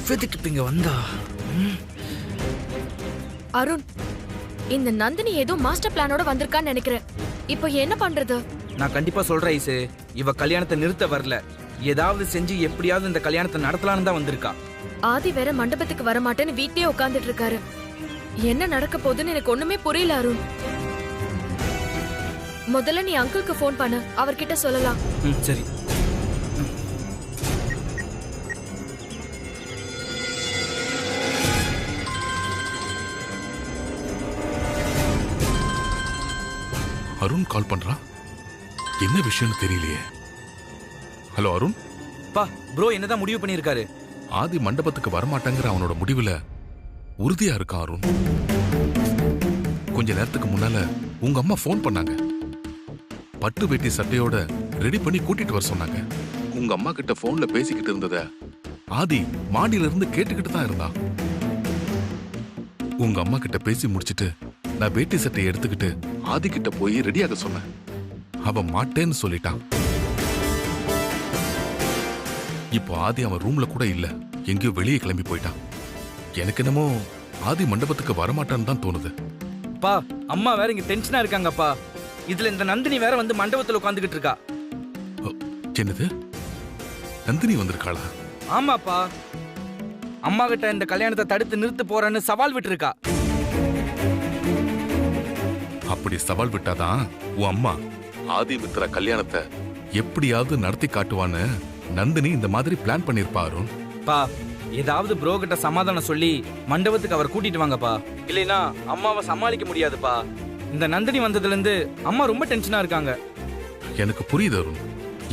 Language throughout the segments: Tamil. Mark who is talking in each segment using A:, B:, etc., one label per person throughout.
A: இவதுக்கு இப்ப இங்க வந்தா?
B: அருண், இந்த நந்தினி ஏதோ மாஸ்டர் பிளானோட வந்திருக்கான்னு நினைக்கிறேன். இப்போ என்ன பண்றது?
A: நான் கண்டிப்பா சொல்றேன் ஐசு, இவ கல்யாணத்தை நிறுத்த வரல. ஏதாவது செஞ்சு எப்படியாவது இந்த கல்யாணத்தை நடத்தலான்னு தான் வந்திருக்கா.
B: ஆதி வேற மண்டபத்துக்கு வர மாட்டேன்னு வீட்லயே உட்கார்ந்துட்டு இருக்காரு. என்ன நடக்க போகுதுன்னு எனக்கு ஒண்ணுமே புரியல அருண். முதல்ல நீ அங்கிளுக்கு ஃபோன் பண்ணு, அவர்கிட்ட சொல்லலாம்.
A: சரி.
C: அருண் கால் பண்றான். என்ன விஷயம்னு தெரியலையே. ஹலோ அருண்.
A: பா, ப்ரோ என்னதான் முடிவு பண்ணிருக்காரு?
C: ஆதி மண்டபத்துக்கு வரமாட்டேங்கிற அவனோட முடிவுல உறுதியா இருக்கான் அருண். கொஞ்ச நேரத்துக்கு முன்னால உங்க அம்மா ஃபோன் பண்ணாங்க. பட்டு வேட்டி சட்டையோட ரெடி பண்ணி கூட்டிட்டு வர சொன்னாங்க. உங்க அம்மா கிட்ட போன்ல பேசிக்கிட்டு இருந்தத ஆதி மாடியில இருந்து கேட்டுக்கிட்டு தான் இருந்தான். உங்க அம்மா கிட்ட பேசி முடிச்சிட்டு நான் வேட்டி சட்டையை எடுத்துக்கிட்டு ஆதி கிட்ட போய் ரெடியாக சொன்னேன். அவன் மாட்டேன்னு சொல்லிட்டான். இப்போ ஆதி அவன் ரூம்ல கூட இல்ல, எங்கேயோ வெளியே கிளம்பி போயிட்டான். எனக்கு என்னமோ ஆதி மண்டபத்துக்கு வரமாட்டான்னு தான் தோணுது.
A: பா, அம்மா வேற இங்க டென்ஷனா இருக்காங்கப்பா. இதுல இந்த நந்தினி வேற வந்து மண்டபத்துல உட்காந்துக்கிட்டு இருக்கா.
C: என்னது, நந்தினி வந்திருக்காளா?
A: ஆமாப்பா, அம்மா கிட்ட இந்த கல்யாணத்தை தடுத்து நிறுத்த போறேன்னு சவால் விட்டு இருக்கா.
C: அப்படி சவால் விட்டாதான் உன் அம்மா ஆதி மித்ரா கல்யாணத்தை எப்படியாவது நடத்தி காட்டுவான்னு நந்தினி இந்த மாதிரி பிளான் பண்ணிருப்பாரு.
A: பா, ஏதாவது ப்ரோ கிட்ட சமாதானம் சொல்லி மண்டபத்துக்கு அவர் கூட்டிட்டு வாங்கப்பா. இல்லைன்னா அம்மாவை சமாளிக்க முடியாதுப்பா. இந்த நந்தினி வந்ததுல இருந்து அம்மா ரொம்ப டென்ஷனா இருக்காங்க.
C: எனக்கு புரியுது அருண்.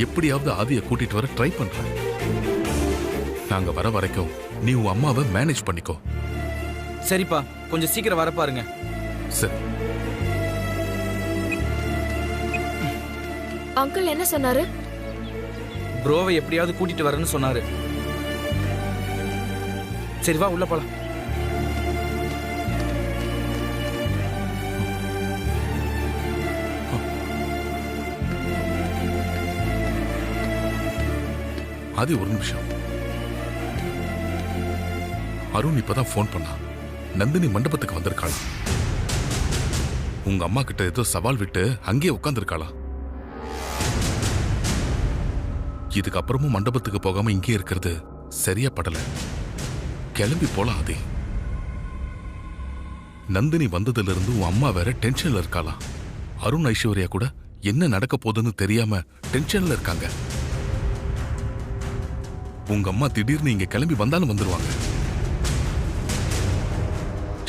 C: எப்படியாவது ஆதியை கூட்டிட்டு வர ட்ரை பண்றேன். நாங்க வர வரைக்கும் நீ உன் அம்மாவை மேனேஜ் பண்ணிக்கோ.
A: சரிப்பா, கொஞ்சம் சீக்கிரம் வர பாருங்க.
C: சரி.
B: அங்கிள் என்ன சொன்னாரு?
A: ப்ரோவை எப்படியாவது கூட்டிட்டு வரேன்னு சொன்னாரு. சரி வா, உள்ள போலாம்.
C: ஆதி ஒரு நிமிஷம். அருண் இப்பதான் போன் பண்ணா. நந்தினி மண்டபத்துக்கு வந்திருக்காளா? உங்க அம்மா கிட்ட ஏதோ சவால் விட்டு அங்கேயே உட்கார்ந்துருக்காளா? இதுக்கப்புறமும் மண்டபத்துக்கு போகாம இங்கே இருக்கிறது சரியா படல. கிளம்பி போலாம் ஆதி. நந்தினி வந்ததுல இருந்து உன் அம்மா வேற டென்ஷன்ல இருக்காளா? அருண் ஐஸ்வர்யா கூட என்ன நடக்க போகுதுன்னு தெரியாம டென்ஷன்ல இருக்காங்க. உங்க அம்மா திடீர்னு இங்க கிளம்பி வந்தாலும் வந்துருவாங்க.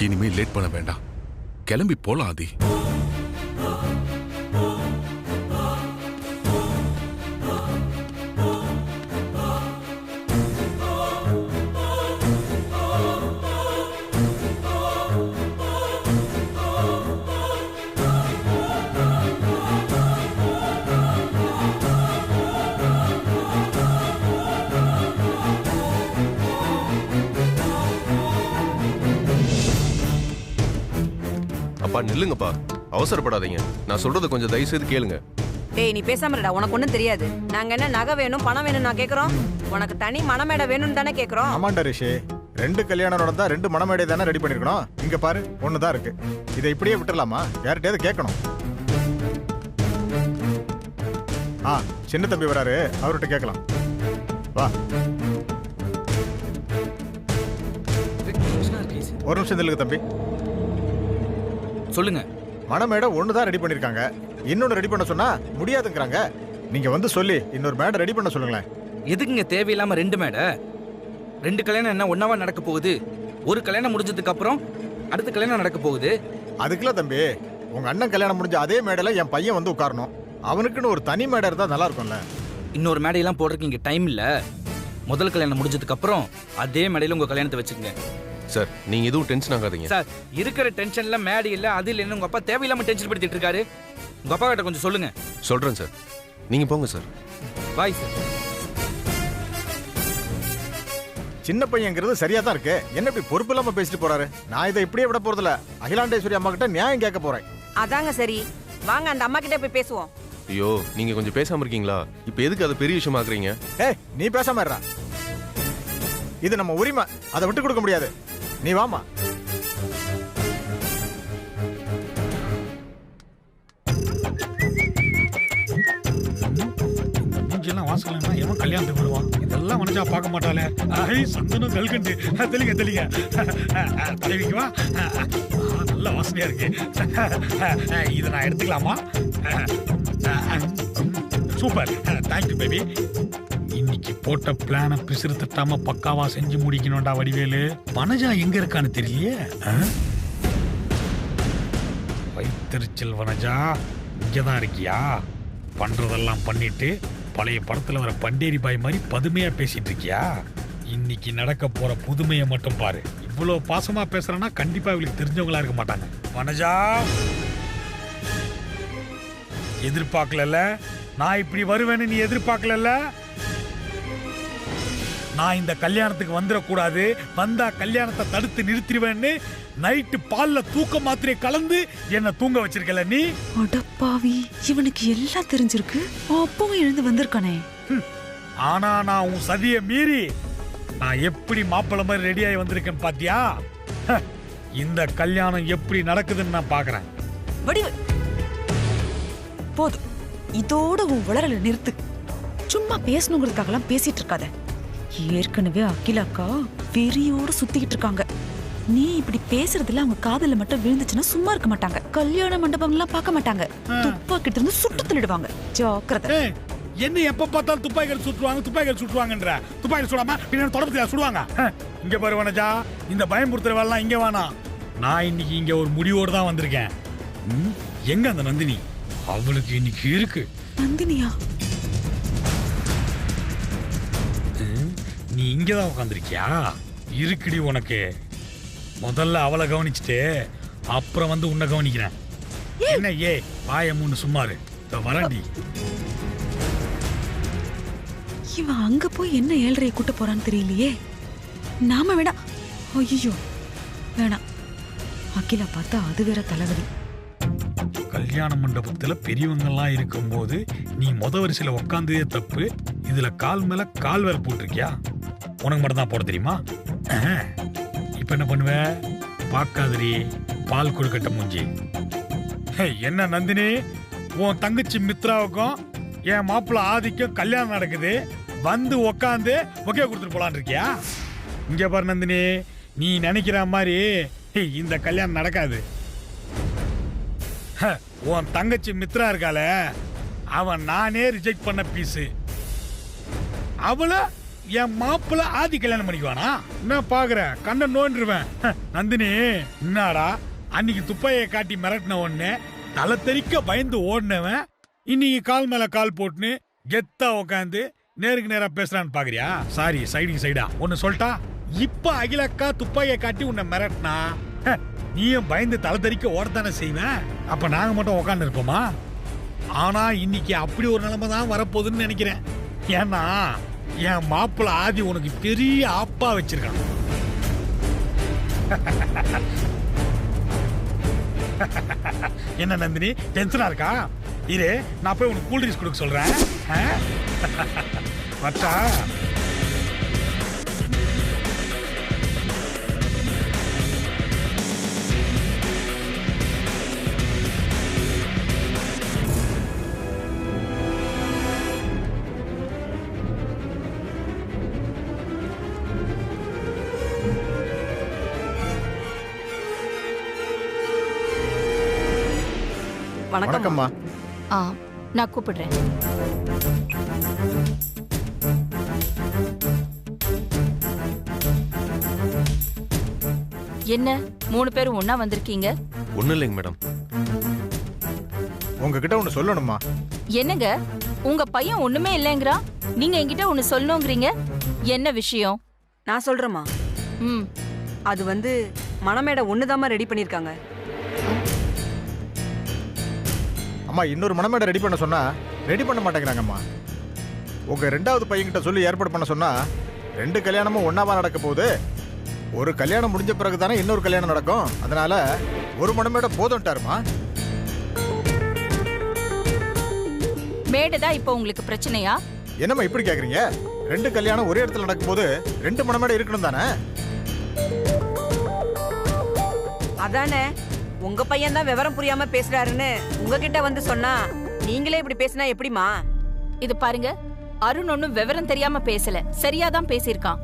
C: இனிமே லேட் பண்ண வேண்டாம், கிளம்பி போலாம் ஆதி.
D: அப்பா நில்லுங்கப்பா, அவசரப்படாதீங்க. நான் சொல்றத கொஞ்சம் தயவு செய்து கேளுங்க.
E: டேய், நீ பேசாம இருடா. உனக்கு ஒண்ணும் தெரியாது. நாங்க என்ன நகை வேணும் பணம் வேணும் நான் கேக்குறோம்? உனக்கு தனி மணமேடை வேணும்னு தானே கேக்குறோம்.
F: ஆமாண்டா ரிஷி, 2 கல்யாணம் நடந்தா 2 மணமேடை தானே ரெடி பண்ணிருக்கணும். இங்க பாரு, ஒண்ணுதான் இருக்கு. இதை இப்படியே விட்டுறலாமா? யார்கிட்டயாவது கேட்கணும். சின்ன தம்பி வராரு, அவர்கிட்ட கேட்கலாம். வா, ஒரு நிமிஷம் நில்லுங்க தம்பி.
A: சொல்லுங்க.
F: மணமேடை ஒண்ணுதான் ரெடி பண்ணிருக்காங்க, இன்னொன்னு ரெடி பண்ண சொன்னா முடியாதுங்கிறாங்க. நீங்க வந்து சொல்லி இன்னொரு மேடை ரெடி பண்ண சொல்லுங்களேன்.
A: எதுக்குங்க தேவையில்லாம 2 மேடை? 2 கல்யாணம் என்ன ஒன்னாவா நடக்க போகுது? ஒரு கல்யாணம் முடிஞ்சதுக்கு அப்புறம் அடுத்த கல்யாணம் நடக்க போகுது.
F: அதுக்குள்ள தம்பி, உங்க அண்ணன் கல்யாணம் முடிஞ்ச அதே மேடையில என் பையன் வந்து உட்காரணும். அவனுக்குன்னு ஒரு தனி மேடை இருந்தா நல்லா இருக்கும்ல.
A: இன்னொரு மேடையெல்லாம் போடுறதுக்கு இங்க டைம் இல்ல. முதல் கல்யாணம் முடிஞ்சதுக்கு அப்புறம் அதே மேடையில உங்க கல்யாணத்தை வச்சுக்கங்க.
D: சார், நீங்க எதுவும் டென்ஷன் ஆகாதீங்க.
A: சார், இருக்கிற டென்ஷன்ல மேடை இல்ல, அது இல்லைன்னு உங்க அப்பா தேவையில்லாம டென்ஷன் படுத்திட்டு இருக்காரு. உங்க அப்பா கிட்ட கொஞ்சம் சொல்லுங்க.
D: சொல்றேன் சார், நீங்க போங்க சார்.
A: Bye sir.
F: சின்ன பையங்கிறது சரியா தான் இருக்கு. என்ன இப்படி பொறுப்பு இல்லாம பேசிட்டு போறாரு? நான் இதை இப்படியே விட போறதில்ல. அகிலாண்டேஸ்வரி அம்மா கிட்ட நியாயம் கேட்க போறேன்.
E: அதாங்க சரி. வாங்க அந்த அம்மா கிட்ட போய் பேசுவோம்.
D: ஐயோ, நீங்க கொஞ்சம் பேசாம இருக்கீங்களா? இப்ப எதுக்கு அதை பெரிய விஷயம் ஆக்குறீங்க?
F: நீ பேசாம இருடா. இது நம்ம உரிமை, அதை விட்டு கொடுக்க முடியாது. நீ வாமா.
G: மூஞ்சியெல்லாம் வாசலாம் எவன் கல்யாணத்துக்கு வருவான்? இதெல்லாம் மனஜா பார்க்க மாட்டாளே. ஐ சந்தனம் கல்கண்டு. தெளிங்க தெளிங்க. தலைவிக்கு வா. நல்ல வாசனையா இருக்கு. இதை நான் எடுத்துக்கலாமா? Super, thank you baby. இன்னைக்கு போட்ட பிளான பிசிறு தட்டாம பக்காவா செஞ்சு முடிக்கணும்டா வடிவேலு. மனஜா எங்க இருக்கான்னு தெரியலையே. வைத்தறிச்சல் வனஜா, இங்கதான் இருக்கியா? பண்றதெல்லாம் பண்ணிட்டு பழைய படத்துல வர பண்டேரி பாய் மாதிரி பதுமையா பேசிட்டு இருக்கியா? இன்னைக்கு நடக்க போற புதுமையை மட்டும் பாரு. இவ்வளவு பாசமா பேசுறேன்னா கண்டிப்பா இவளுக்கு தெரிஞ்சவங்களா இருக்க மாட்டாங்க. வனஜா, எதிர்பார்க்கல. நான் இப்படி வருவேன்னு நீ எதிர்பார்க்கல. நான் இந்த கல்யாணத்துக்கு வந்துடக்கூடாது, வந்தா கல்யாணத்தை தடுத்து நிறுத்திடுவேன்னு நைட்டு பால்ல தூக்க மாத்திரை கலந்து என்ன தூங்க வச்சிருக்கல நீ.
H: அடப்பாவி, இவனுக்கு எல்லாம் தெரிஞ்சிருக்கு. அப்பவும் எழுந்து வந்திருக்கானே.
G: ஆனா நான் உன் சதியை மீறி நான் எப்படி மாப்பிள்ளை மாதிரி ரெடியாகி வந்திருக்கேன் பாத்தியா? இந்த கல்யாணம் எப்படி நடக்குதுன்னு நான் பாக்குறேன்.
H: வடிவு, போதும், இதோட உன் வளரல நிறுத்து. சும்மா பேசணுங்கிறதுக்காகலாம் பேசிட்டு இருக்காத. ஏற்கனவே அகிலாக்கா வெறியோட சுத்திக்கிட்டு இருக்காங்க. நீ இப்படி பேசுறதுல அவங்க காதல மட்டும் விழுந்துச்சுன்னா சும்மா இருக்க மாட்டாங்க. கல்யாண மண்டபம் எல்லாம் பார்க்க மாட்டாங்க. துப்பாக்கிட்டு இருந்து சுட்டு தள்ளிடுவாங்க. ஜாக்கிரதை.
G: என்ன எப்ப பார்த்தாலும் துப்பாக்கிகள் சுட்டுவாங்கன்ற. துப்பாக்கி சுடாம பின்னாடி தொடர்புல சுடுவாங்க. இங்க பாரு வனஜா, இந்த பயமுறுத்துறவெல்லாம் இங்க வேணாம். நான் இன்னைக்கு இங்க ஒரு முடிவோடு தான் வந்திருக்கேன். எங்க அந்த நந்தினி? அவளுக்கு இன்னைக்கு இருக்கு.
H: நந்தினியா?
G: நீ இங்கதான் உட்காந்துருக்கியா? இருக்குடி உனக்கு. முதல்ல அவளை கவனிச்சுட்டு அப்புறம் வந்து உன்னை கவனிக்கிறேன். என்ன ஏ வாய மூணு சும்மாரு வரண்டி.
H: இவன் அங்க போய் என்ன ஏழ்றைய கூட்ட போறான்னு தெரியலையே. நாம வேணாம். ஐயோ வேணாம். அகிலா பார்த்தா அது வேற தலைவலி.
G: கல்யாண மண்டபத்துல பெரியவங்க எல்லாம் இருக்கும் போது நீ முத வரிசையில உட்காந்ததே தப்பு. இதுல கால் மேல கால் வேற போட்டிருக்கியா? உனக்கு மட்டும் தான் போட தெரியுமா? இப்ப என்ன பண்ணுவ? பாக்காதரி பால் கொடுக்கட்ட மூஞ்சி. என்ன நந்தினி, உன் தங்கச்சி மித்ராவுக்கும் என் மாப்பிள்ள ஆதிக்கும் கல்யாணம் நடக்குது. வந்து உக்காந்து ஒகே கொடுத்துட்டு போலான் இருக்கியா? இங்க பாரு நந்தினி, நீ நினைக்கிற மாதிரி இந்த கல்யாணம் நடக்காது. உன் தங்கச்சி மித்ரா இருக்கால, அவன் நானே ரிஜெக்ட் பண்ண பீஸு. அவள என் மாப்பிள்ள ஆதி கல்யாணம் பண்ணிக்குவானா? என்ன பாக்குற? கண்ணை நோண்டுருவேன். நந்தினி, என்னடா அன்னைக்கு துப்பாயை காட்டி மிரட்டின ஒண்ணு தலை தெறிக்க பயந்து ஓடினவன் இன்னைக்கு கால் மேல கால் போட்டுன்னு கெத்தா உக்காந்து நேருக்கு நேரா பேசுறான்னு பாக்குறியா? சாரி, சைடுக்கு சைடா ஒன்னு சொல்லிட்டா. இப்ப அகிலக்கா துப்பாயை காட்டி உன்னை மிரட்டினா நீயும் பயந்து தலை தெறிக்க ஓடத்தானே செய்வேன். அப்ப நாங்க மட்டும் உக்காந்து இருப்போமா? ஆனா இன்னைக்கு அப்படி ஒரு நிலைமை தான் வரப்போகுதுன்னு நினைக்கிறேன். ஏன்னா என் மாப்பிள்ள ஆதி உனக்கு பெரிய ஆப்பா வச்சிருக்கான். என்ன நந்தினி, டென்ஷனா இருக்கா? இரு, நான் போய் உனக்கு கூல் ட்ரிங்க்ஸ் கொடுக்க சொல்றேன். வச்சா
F: வணக்கம்மா.
I: நான் கூப்பிடுறேன். என்ன 3 பேரும் ஒண்ணா வந்திருக்கீங்க?
D: ஒண்ணும் இல்லைங்க மேடம்.
F: உங்ககிட்ட ஒண்ணு சொல்லணுமா?
I: என்னங்க, உங்க பையன் ஒண்ணுமே இல்லைங்கிறா, நீங்க என்கிட்ட ஒண்ணு சொல்லணுங்கிறீங்க. என்ன விஷயம்?
E: நான் சொல்றேம்மா. அது வந்து மணமேடை ஒண்ணுதாம்மா ரெடி பண்ணிருக்காங்க.
F: அம்மா, இன்னொரு மணமேடை ரெடி பண்ண சொன்னா ரெடி பண்ண மாட்டேங்கிறாங்கம்மா. உங்க 2வது பையன்கிட்ட சொல்லி ஏற்பாடு பண்ண சொன்னா 2 கல்யாணமும் ஒன்னாவா நடக்க போகுது. ஒரு கல்யாணம் முடிஞ்ச பிறகு தானே இன்னொரு கல்யாணம் நடக்கும். அதனால ஒரு மணமேடை போதும்ட்டாருமா.
I: மேடை தான் இப்போ உங்களுக்கு பிரச்சனையா?
F: என்னம்மா இப்படி கேக்குறீங்க? ரெண்டு கல்யாணம் ஒரே இடத்துல நடக்கும்போது ரெண்டு மணமேடை இருக்கணும் தானே?
E: அதானே உங்க பையன் தான் விவரம் புரியாம பேசுறாருன்னு உங்ககிட்ட வந்து சொன்னா நீங்களே இப்படி பேசினா எப்படிமா?
I: இது பாருங்க, அருண் ஒண்ணும் விவரம் தெரியாம பேசல, சரியாதான் பேசியிருக்கான்.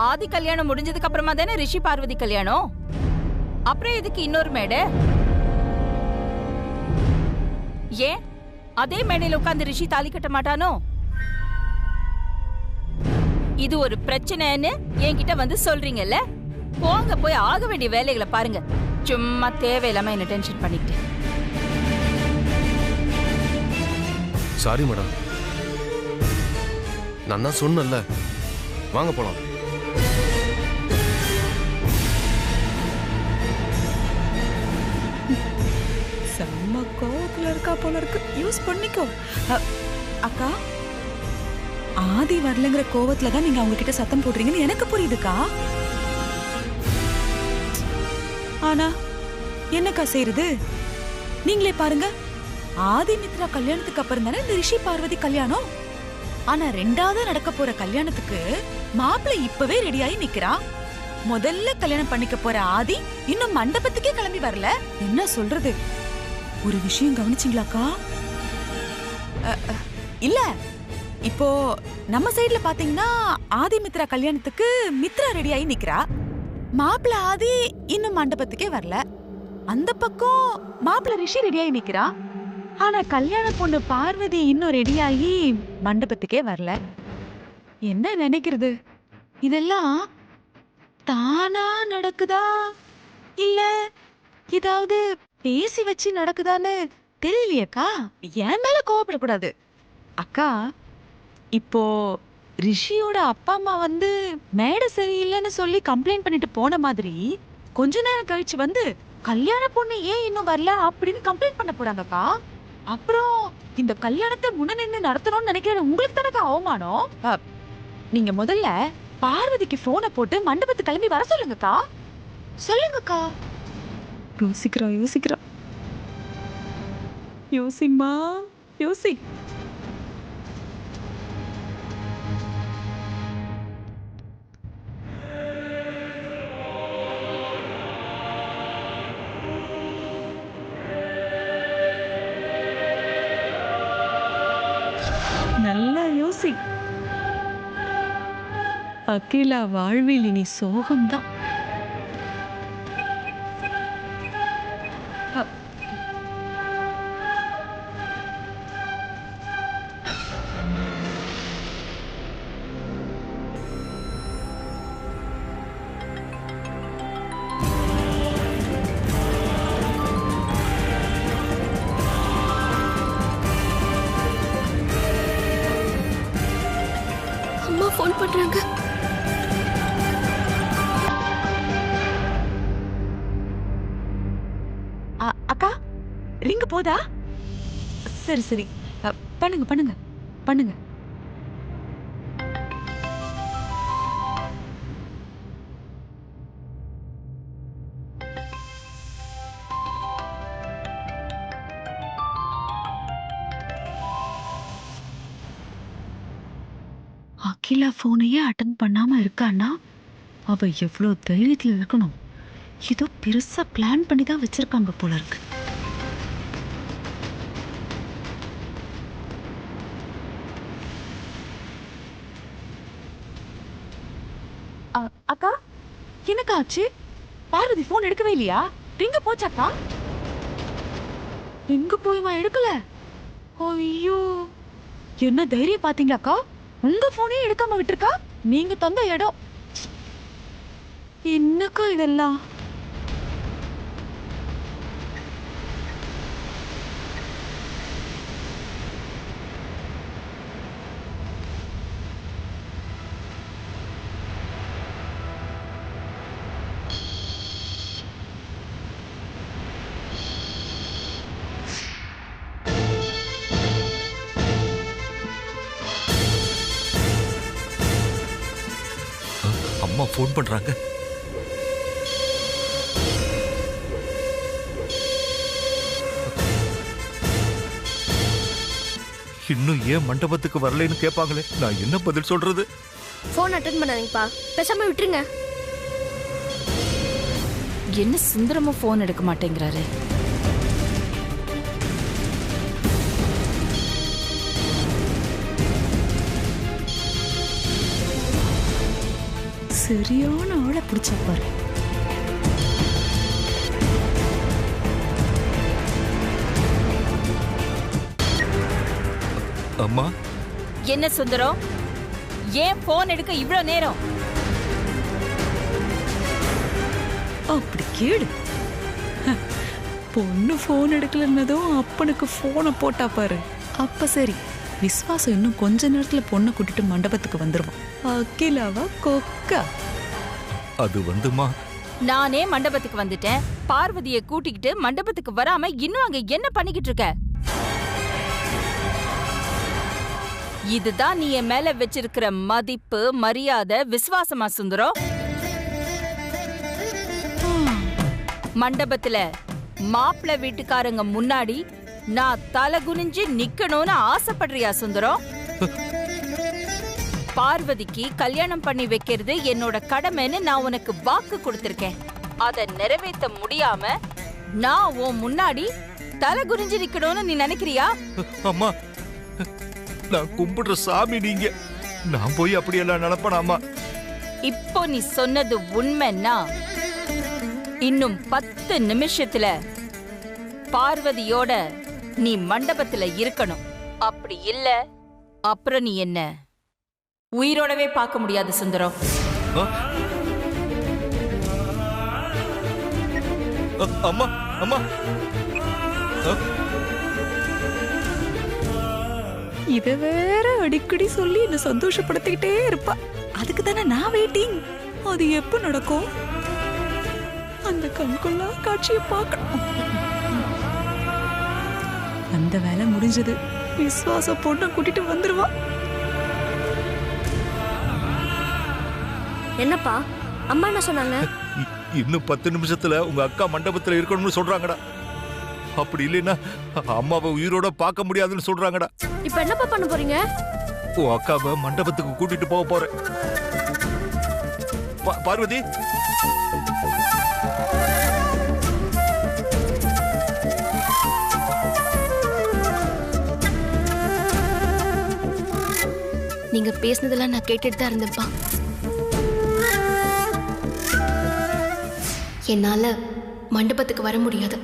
I: ஆதி கல்யாணம் முடிஞ்சதுக்கு அப்புறமா தானே ரிஷி பார்வதி கல்யாணம். அப்புறம் எதுக்கு இன்னொரு மேடை? ஏன் அதே மேடையில உட்கார்ந்து ரிஷி தாலி கட்ட மாட்டானோ? இது ஒரு பிரச்சனைன்னு என்கிட்ட வந்து சொல்றீங்கல்ல? போங்க, போய் ஆக வேண்டிய வேலைகளை பாருங்க. சும்மா தேவையில்லாம என்ன டென்ஷன் பண்ணிக்கிட்டு.
D: சாரி மேடம், நான் தான் சொன்னேன்ல, வாங்க போலாம்.
H: செம்ம கோவத்துல இருக்கா போல இருக்கு, யூஸ் பண்ணிக்கோ. அக்கா, ஆதி வரலங்கிற கோவத்துல தான் நீங்க அவங்க கிட்ட சத்தம் போடுறீங்கன்னு எனக்கு புரியுதுக்கா. ஆனா என்னக்கா செய்யறது? நீங்களே பாருங்க, ஆதி மித்ரா கல்யாணத்துக்கு அப்புறம் தானே இந்த ரிஷி பார்வதி கல்யாணம். ஆனா ரெண்டாவது நடக்க போற கல்யாணத்துக்கு மாப்பிள்ளை இப்பவே ரெடியாகி நிக்கிறான். முதல்ல கல்யாணம் பண்ணிக்க போற ஆதி இன்னும் மண்டபத்துக்கே கிளம்பி வரல. என்ன சொல்றது? ஒரு விஷயம் கவனிச்சிங்களாக்கா? இல்ல, இப்போ நம்ம சைடுல பாத்தீங்கன்னா ஆதி மித்ரா கல்யாணத்துக்கு மித்ரா ரெடியாகி நிக்கிறா. மாப்பிள்ள ஆதி இன்னும் மண்டபத்துக்கே வரல. அந்த பக்கம் மாப்பிள்ள ரிஷி ரெடியாகி நிக்கிறா. ஆனா கல்யாண பொண்ணு பார்வதி இன்னும் ரெடியாகி மண்டபத்துக்கே வரல. என்ன நினைக்கிறது? இதெல்லாம் தானா நடக்குதா இல்ல ஏதாவது பேசி வச்சு நடக்குதான்னு தெரியலையேக்கா. என் மேல கோவப்படக்கூடாது அக்கா. இப்போ ரிஷியோட அப்பா அம்மா வந்து மேடை சரியில்லைன்னு சொல்லி கம்ப்ளைண்ட் பண்ணிட்டு போன மாதிரி கொஞ்ச நேரம் கழிச்சு வந்து கல்யாண பொண்ணு ஏன் இன்னும் வரல அப்படின்னு கம்ப்ளைண்ட் பண்ண போறாங்கக்கா. அப்புறம் இந்த கல்யாணத்தை முன்ன நின்று நடத்தணும்னு நினைக்கிறேன். உங்களுக்கு தானக்கா அவமானம். நீங்க முதல்ல பார்வதிக்கு போனை போட்டு மண்டபத்துக்கு கிளம்பி வர சொல்லுங்கக்கா. சொல்லுங்கக்கா. யோசிக்கிறா. யோசிம்மா, யோசி. நல்லா யோசி. அகிலா வாழ்வில் இனி சோகம்தான்.
B: அம்மா ஃபோன் பண்றாங்க.
H: அக்கா, ரிங் போதா? சரி, பண்ணுங்க. அகிலா போனையே அட்டன் பண்ணாம இருக்கான்னா அவ எவ்வளவு தைரியத்துல இருக்கணும். ஏதோ பெருசா பிளான் பண்ணி தான் வச்சிருக்காங்க போல இருக்கு. அக்கா, என்னக்கா ஆச்சு? பார்வதி போன் எடுக்கவே இல்லையா? ரிங்க போச்சாக்கா? எங்க போயுமா எடுக்கல? ஐயோ, என்ன தைரியம் பாத்தீங்களாக்கா? உங்க போனே எடுக்காம விட்டுருக்கா. நீங்க தந்த இடம். என்னக்கா இதெல்லாம்?
C: அம்மா ஃபோன் பண்றாங்க.
J: இன்னும் ஏன் மண்டபத்துக்கு வரலைன்னு கேட்பாங்களே, நான் என்ன பதில் சொல்றது?
K: ஃபோன் அட்டெண்ட் பண்ணாதீங்கப்பா, பேசாம விட்டுருங்க.
I: என்ன சுந்தரமும் போன் எடுக்க மாட்டேங்கிறாரு?
H: சரியான ஆளை பிடிச்சா பாரு.
J: அம்மா,
I: என்ன சுந்தரம், ஏன் போன் எடுக்க இவ்ளோ நேரம்?
H: அப்படி கேடு. பொண்ணு போன் எடுக்கலன்னதும் அப்பனுக்கு போனை போட்டா பாரு. அப்ப சரி, விஸ்வாசம் இன்னும் கொஞ்ச நேரத்துல பொண்ணை கூட்டிட்டு மண்டபத்துக்கு வந்துருவான். அகிலாவா கொக்கா?
J: அது வந்துமா,
I: நானே மண்டபத்துக்கு வந்துட்டேன். பார்வதியை கூட்டிக்கிட்டு மண்டபத்துக்கு வராம இன்னும் அங்க என்ன பண்ணிக்கிட்டு இருக்க? இதுதான் நீ என் மேல வச்சிருக்கிற மதிப்பு, மரியாதை, விசுவாசமா சுந்தரம்? மண்டபத்துல மாப்பிள்ளை வீட்டுக்காரங்க முன்னாடி நான் தலை குனிஞ்சு நிக்கணும்னு ஆசைப்படுறியா சுந்தரம்? பார்வதிக்கு கல்யாணம் பண்ணி வைக்கிறது என்னோட கடமைன்னு நான் உனக்கு வாக்கு கொடுத்திருக்கேன். அதை நிறைவேற்ற முடியாம நான் உன் முன்னாடி தலை குனிஞ்சு நிக்கணும்னு நீ நினைக்கிறியா?
J: அம்மா, நான் கும்பிடுற சாமி நீங்க. நான் போய் அப்படியெல்லாம் நினைப்பேனாமா?
I: இப்போ நீ சொன்னது உண்மைன்னா இன்னும் 10 நிமிஷத்துல பார்வதியோட நீ மண்டபத்துல இருக்கணும். அப்படி இல்ல அப்புறம் நீ என்ன உயிரோடவே பார்க்க முடியாது சுந்தரம்.
J: அம்மா, அம்மா,
H: இத வேற அடிக்கடி சொல்லி என்ன சந்தோஷப்படுத்திக்கிட்டே இருப்பா. அதுக்கு தானே நான் வெயிட்டிங். அது எப்ப நடக்கும்? அந்த கண்கொள்ளா காட்சியை பார்க்கணும். அந்த வேலை முடிஞ்சது. விசுவாச பொண்ணை கூட்டிட்டு வந்துருவா.
K: என்னப்பா அம்மா என்ன சொன்னாங்க?
J: இன்னும் 10 நிமிஷத்துல உங்க அக்கா மண்டபத்துல இருக்கணும்னு சொல்றாங்கடா. அப்படி இல்லைன்னா அம்மாவை உயிரோட பார்க்க முடியாதுன்னு சொல்றாங்கடா.
K: இப்ப என்னப்பா பண்ண போறீங்க?
J: உன் அக்காவை மண்டபத்துக்கு கூட்டிட்டு போக போறேன். பார்வதி,
K: நீங்க பேசினதெல்லாம் நான் கேட்டுட்டு தான் இருந்தேன்ப்பா. என்னால மண்டபத்துக்கு வர முடியாது.